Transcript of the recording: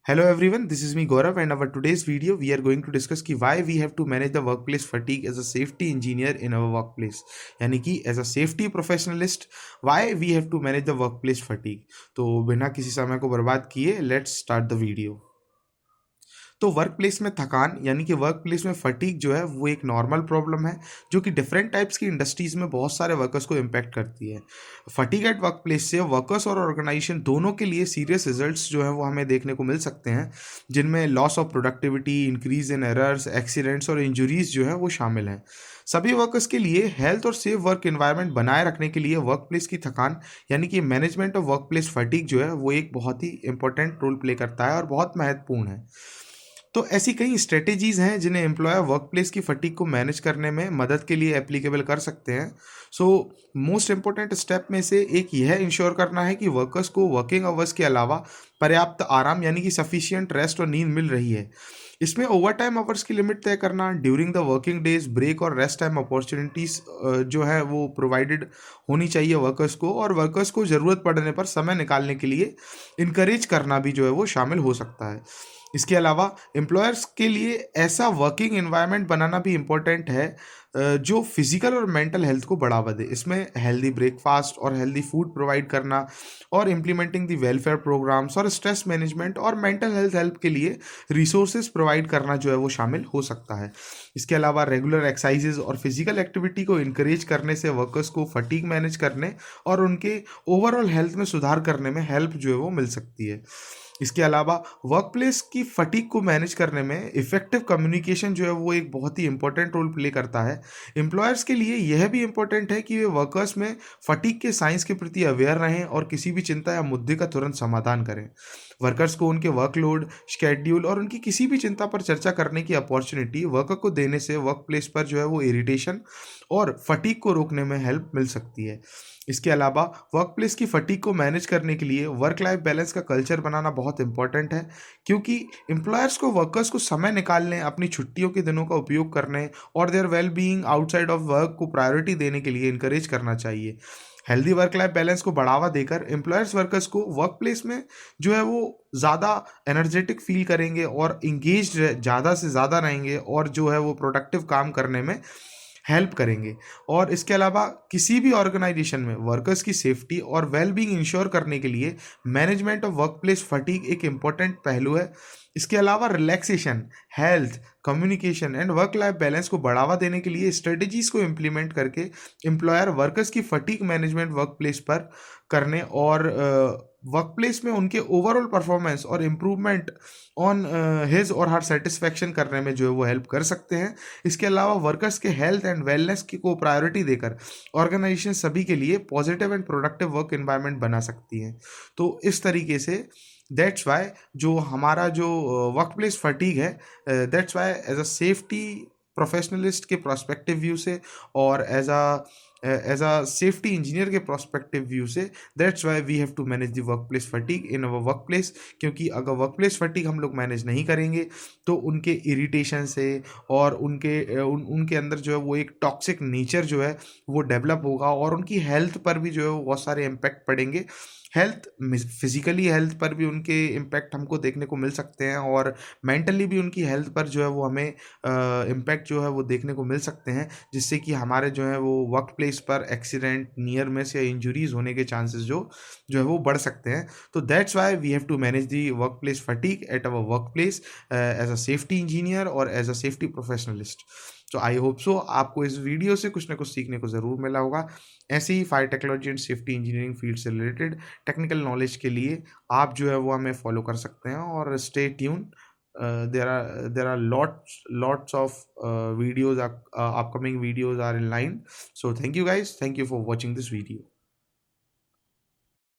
Hello everyone, this is me Gaurav and our today's video we are going to discuss कि why we have to manage the workplace fatigue as a safety engineer in our workplace. यानी कि as a safety professionalist why we have to manage the workplace fatigue. तो बिना किसी समय को बर्बाद किए let's start the video. तो वर्क प्लेस में थकान यानी कि वर्क प्लेस में फटीग जो है वो एक नॉर्मल प्रॉब्लम है जो कि डिफरेंट टाइप्स की इंडस्ट्रीज में बहुत सारे वर्कर्स को इम्पैक्ट करती है। फटीग एट वर्क प्लेस से वर्कर्स और ऑर्गेनाइजेशन दोनों के लिए सीरियस रिजल्ट्स जो है वो हमें देखने को मिल सकते हैं, जिनमें loss of productivity, increase in errors, accidents और इंजरीज जो है वो शामिल हैं। सभी वर्कर्स के लिए हेल्थ और सेफ वर्क एनवायरनमेंट बनाए रखने के लिए वर्क प्लेस की थकान यानी कि management of work place fatigue जो है वो एक बहुत ही इंपॉर्टेंट रोल प्ले करता है और बहुत महत्वपूर्ण है। तो ऐसी कई स्ट्रेटेजीज हैं जिन्हें एम्प्लॉयर वर्क प्लेस की फटीग को मैनेज करने में मदद के लिए एप्लीकेबल कर सकते हैं। सो मोस्ट इंपॉर्टेंट स्टेप में से एक यह इंश्योर करना है कि वर्कर्स को वर्किंग आवर्स के अलावा पर्याप्त आराम यानी कि सफिशिएंट रेस्ट और नींद मिल रही है। इसमें ओवर टाइम आवर्स की लिमिट तय करना, during the working days break और रेस्ट टाइम अपॉर्चुनिटीज जो है वो प्रोवाइडेड होनी चाहिए वर्कर्स को, और वर्कर्स को ज़रूरत पड़ने पर समय निकालने के लिए इनकरेज करना भी जो है वो शामिल हो सकता है। इसके अलावा एम्प्लॉयर्स के लिए ऐसा वर्किंग एनवायरनमेंट बनाना भी इम्पोर्टेंट है जो फिजिकल और मेंटल हेल्थ को बढ़ावा दे। इसमें हेल्दी ब्रेकफास्ट और हेल्दी फूड प्रोवाइड करना और इम्प्लीमेंटिंग दी वेलफेयर प्रोग्राम्स और स्ट्रेस मैनेजमेंट और मेंटल हेल्थ हेल्प के लिए रिसोर्सेज प्रोवाइड करना जो है वो शामिल हो सकता है। इसके अलावा रेगुलर एक्सरसाइजेज और फिजिकल एक्टिविटी को इनकरेज करने से वर्कर्स को फटीग मैनेज करने और उनके ओवरऑल हेल्थ में सुधार करने में हेल्प जो है वो मिल सकती है। इसके अलावा वर्क प्लेस की फटीग को मैनेज करने में इफेक्टिव कम्युनिकेशन जो है वो एक बहुत ही इंपॉर्टेंट रोल प्ले करता है। एम्प्लॉयर्स के लिए यह भी इंपॉर्टेंट है कि वे वर्कर्स में फटीग के साइंस के प्रति अवेयर रहें और किसी भी चिंता या मुद्दे का तुरंत समाधान करें। वर्कर्स को उनके वर्कलोड, शेड्यूल और उनकी किसी भी चिंता पर चर्चा करने की अपॉर्चुनिटी वर्कर को देने से वर्क प्लेस पर जो है वो इरिटेशन और फटीग को रोकने में हेल्प मिल सकती है। इसके अलावा वर्क प्लेस की फटीग को मैनेज करने के लिए वर्क लाइफ बैलेंस का कल्चर बनाना बहुत इंपॉर्टेंट है, क्योंकि एम्प्लॉयर्स को वर्कर्स को समय निकालने, अपनी छुट्टियों के दिनों का उपयोग करने और their well being outside of work को प्रायोरिटी देने के लिए इनकरेज करना चाहिए। हेल्दी वर्क लाइफ बैलेंस को बढ़ावा देकर एम्प्लॉयर्स वर्कर्स को वर्क प्लेस में जो है वो ज़्यादा एनर्जेटिक फील करेंगे और इंगेज ज़्यादा से ज़्यादा रहेंगे और जो है वो प्रोडक्टिव काम करने में हेल्प करेंगे। और इसके अलावा किसी भी ऑर्गेनाइजेशन में वर्कर्स की सेफ्टी और वेल बीइंग इंश्योर करने के लिए management of work place fatigue एक इम्पॉर्टेंट पहलू है। इसके अलावा relaxation, health, communication and work life balance को बढ़ावा देने के लिए स्ट्रेटजीज को इम्प्लीमेंट करके एम्प्लॉयर वर्कर्स की फटीग मैनेजमेंट वर्क प्लेस पर करने और वर्क प्लेस में उनके ओवरऑल परफॉर्मेंस और इम्प्रूवमेंट ऑन हिज और हर सेटिस्फैक्शन करने में जो है वो हेल्प कर सकते हैं। इसके अलावा वर्कर्स के हेल्थ एंड वेलनेस की को प्रायोरिटी देकर ऑर्गेनाइजेशन सभी के लिए positive and productive work environment बना सकती हैं। तो इस तरीके से दैट्स वाई जो हमारा जो वर्क प्लेस फटीग है, that's why as a safety professionalist के प्रोस्पेक्टिव व्यू से और एज अ सेफ्टी इंजीनियर के प्रोस्पेक्टिव व्यू से that's why we have to manage the workplace fatigue in our workplace. क्योंकि अगर work place fatigue हम लोग manage नहीं करेंगे तो उनके इरिटेशन से और उनके अंदर जो है वो एक टॉक्सिक नेचर जो है वो डेवलप होगा और उनकी हेल्थ पर भी जो है वो बहुत सारे इम्पैक्ट पड़ेंगे। हेल्थ, फिजिकली हेल्थ पर भी उनके इम्पैक्ट हमको देखने को मिल सकते हैं और मेंटली भी उनकी हेल्थ पर जो है वो हमें इम्पैक्ट जो है वो देखने को मिल सकते हैं, जिससे कि हमारे जो है वो वर्क प्लेस पर एक्सीडेंट, नियर मिस या इंजरीज होने के चांसेस जो है वो बढ़ सकते हैं। तो that's why we have to manage the workplace fatigue at our workplace as a safety engineer और एज अ सेफ्टी प्रोफेशनलिस्ट। तो आई होप सो आपको इस वीडियो से कुछ ना कुछ सीखने को ज़रूर मिला होगा। ऐसे ही fire technology and safety engineering field से रिलेटेड टेक्निकल नॉलेज के लिए आप जो है वो हमें फॉलो कर सकते हैं और stay tune. There are lots of videos, upcoming videos are in line. So thank you guys, thank you for watching this video.